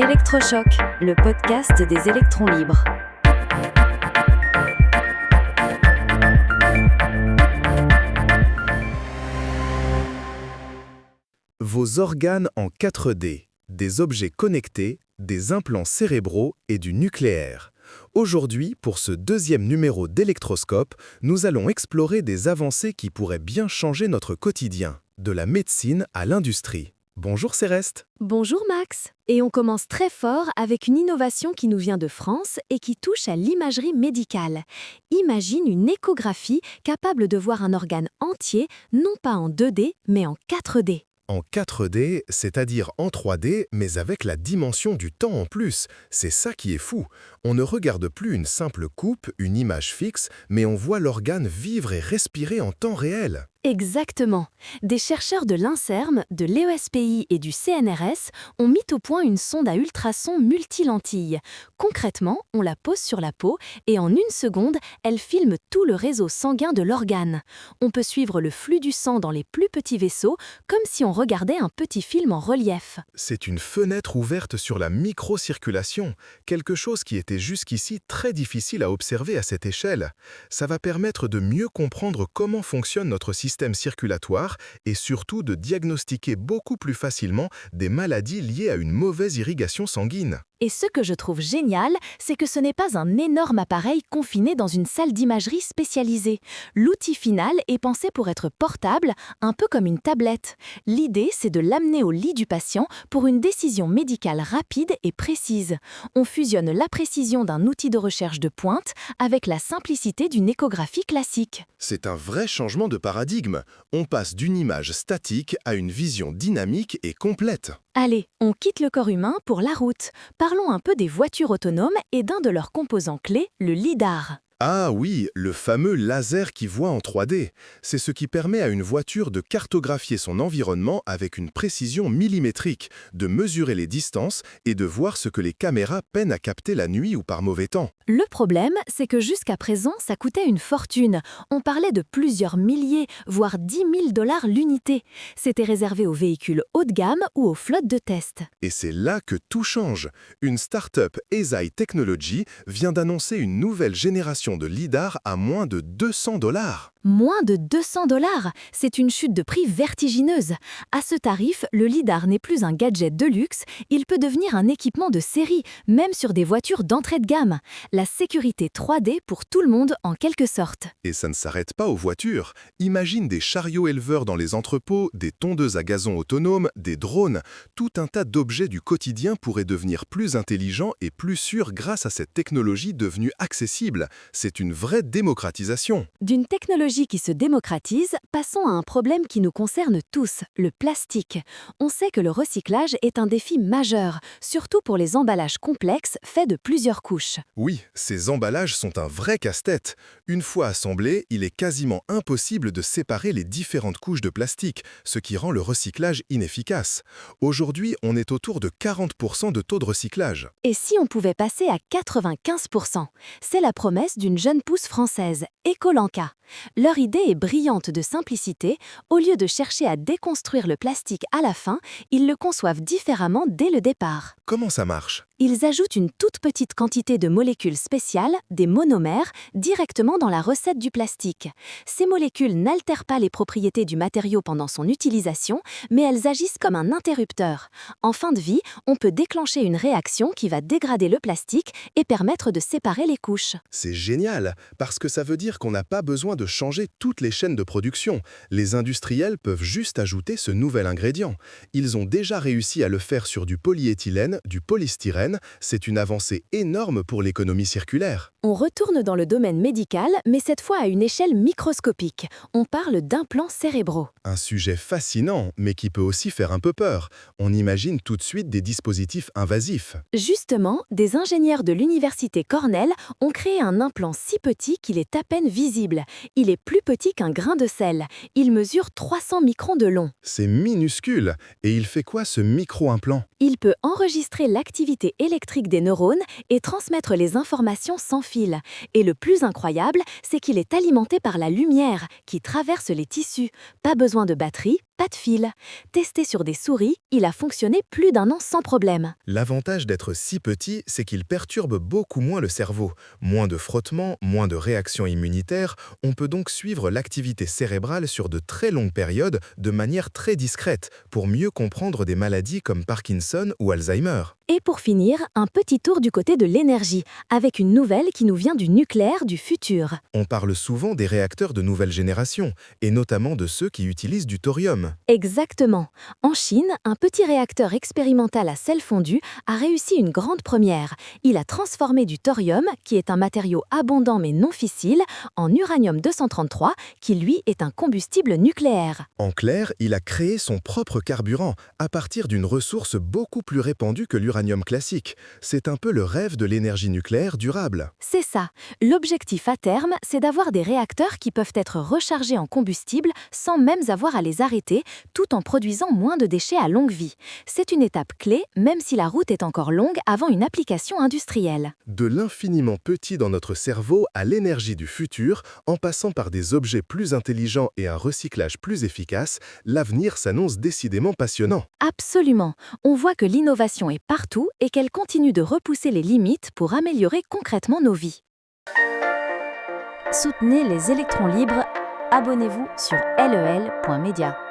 Électrochoc, le podcast des électrons libres. Vos organes en 4D, des objets connectés, des implants cérébraux et du nucléaire. Aujourd'hui, pour ce deuxième numéro d'Électroscope, nous allons explorer des avancées qui pourraient bien changer notre quotidien, de la médecine à l'industrie. Bonjour Céreste. Bonjour Max. Et on commence très fort avec une innovation qui nous vient de France et qui touche à l'imagerie médicale. Imagine une échographie capable de voir un organe entier, non pas en 2D, mais en 4D. En 4D, c'est-à-dire en 3D, mais avec la dimension du temps en plus. C'est ça qui est fou. On ne regarde plus une simple coupe, une image fixe, mais on voit l'organe vivre et respirer en temps réel. Exactement. Des chercheurs de l'INSERM, de l'ESPI et du CNRS ont mis au point une sonde à ultrasons multilentilles. Concrètement, on la pose sur la peau et en une seconde, elle filme tout le réseau sanguin de l'organe. On peut suivre le flux du sang dans les plus petits vaisseaux, comme si on regardait un petit film en relief. C'est une fenêtre ouverte sur la microcirculation, quelque chose qui était jusqu'ici très difficile à observer à cette échelle. Ça va permettre de mieux comprendre comment fonctionne notre système circulatoire et surtout de diagnostiquer beaucoup plus facilement des maladies liées à une mauvaise irrigation sanguine. Et ce que je trouve génial, c'est que ce n'est pas un énorme appareil confiné dans une salle d'imagerie spécialisée. L'outil final est pensé pour être portable, un peu comme une tablette. L'idée, c'est de l'amener au lit du patient pour une décision médicale rapide et précise. On fusionne la précision d'un outil de recherche de pointe avec la simplicité d'une échographie classique. C'est un vrai changement de paradigme. On passe d'une image statique à une vision dynamique et complète. Allez, on quitte le corps humain pour la route. Parlons un peu des voitures autonomes et d'un de leurs composants clés, le lidar. Ah oui, le fameux laser qui voit en 3D. C'est ce qui permet à une voiture de cartographier son environnement avec une précision millimétrique, de mesurer les distances et de voir ce que les caméras peinent à capter la nuit ou par mauvais temps. Le problème, c'est que jusqu'à présent, ça coûtait une fortune. On parlait de plusieurs milliers, voire 10 000 $ l'unité. C'était réservé aux véhicules haut de gamme ou aux flottes de test. Et c'est là que tout change. Une start-up Eisai Technology vient d'annoncer une nouvelle génération de lidar à moins de 200 $. Moins de 200 $, c'est une chute de prix vertigineuse. À ce tarif, le lidar n'est plus un gadget de luxe, il peut devenir un équipement de série, même sur des voitures d'entrée de gamme. La sécurité 3D pour tout le monde en quelque sorte. Et ça ne s'arrête pas aux voitures. Imagine des chariots éleveurs dans les entrepôts, des tondeuses à gazon autonomes, des drones. Tout un tas d'objets du quotidien pourraient devenir plus intelligents et plus sûrs grâce à cette technologie devenue accessible. C'est une vraie démocratisation. D'une technologie qui se démocratise, passons à un problème qui nous concerne tous, le plastique. On sait que le recyclage est un défi majeur, surtout pour les emballages complexes faits de plusieurs couches. Oui, ces emballages sont un vrai casse-tête. Une fois assemblés, il est quasiment impossible de séparer les différentes couches de plastique, ce qui rend le recyclage inefficace. Aujourd'hui, on est autour de 40% de taux de recyclage. Et si on pouvait passer à 95%? C'est la promesse d'une jeune pousse française, Ecolanca. Leur idée est brillante de simplicité. Au lieu de chercher à déconstruire le plastique à la fin, ils le conçoivent différemment dès le départ. Comment ça marche ? Ils ajoutent une toute petite quantité de molécules spéciales, des monomères, directement dans la recette du plastique. Ces molécules n'altèrent pas les propriétés du matériau pendant son utilisation, mais elles agissent comme un interrupteur. En fin de vie, on peut déclencher une réaction qui va dégrader le plastique et permettre de séparer les couches. C'est génial, parce que ça veut dire qu'on n'a pas besoin de changer toutes les chaînes de production. Les industriels peuvent juste ajouter ce nouvel ingrédient. Ils ont déjà réussi à le faire sur du polyéthylène, du polystyrène. C'est une avancée énorme pour l'économie circulaire. On retourne dans le domaine médical, mais cette fois à une échelle microscopique. On parle d'implants cérébraux. Un sujet fascinant, mais qui peut aussi faire un peu peur. On imagine tout de suite des dispositifs invasifs. Justement, des ingénieurs de l'université Cornell ont créé un implant si petit qu'il est à peine visible. Il est plus petit qu'un grain de sel. Il mesure 300 microns de long. C'est minuscule. Et il fait quoi ce micro-implant ? Il peut enregistrer l'activité électrique des neurones et transmettre les informations sans fil. Et le plus incroyable, c'est qu'il est alimenté par la lumière qui traverse les tissus. Pas besoin de batterie, pas de fil. Testé sur des souris, il a fonctionné plus d'1 an sans problème. L'avantage d'être si petit, c'est qu'il perturbe beaucoup moins le cerveau. Moins de frottements, moins de réactions immunitaires, on peut donc suivre l'activité cérébrale sur de très longues périodes de manière très discrète pour mieux comprendre des maladies comme Parkinson ou Alzheimer. Et pour finir, un petit tour du côté de l'énergie, avec une nouvelle qui nous vient du nucléaire du futur. On parle souvent des réacteurs de nouvelle génération, et notamment de ceux qui utilisent du thorium. Exactement. En Chine, un petit réacteur expérimental à sel fondu a réussi une grande première. Il a transformé du thorium, qui est un matériau abondant mais non fissile, en uranium-233, qui lui est un combustible nucléaire. En clair, il a créé son propre carburant à partir d'une ressource beaucoup plus répandue que l'uranium classique. C'est un peu le rêve de l'énergie nucléaire durable. C'est ça. L'objectif à terme, c'est d'avoir des réacteurs qui peuvent être rechargés en combustible sans même avoir à les arrêter, tout en produisant moins de déchets à longue vie. C'est une étape clé, même si la route est encore longue avant une application industrielle. De l'infiniment petit dans notre cerveau à l'énergie du futur, en passant par des objets plus intelligents et un recyclage plus efficace, l'avenir s'annonce décidément passionnant. Absolument. On voit que l'innovation est partout et qu'elle continue de repousser les limites pour améliorer concrètement nos vies. Soutenez les électrons libres. Abonnez-vous sur lel.media.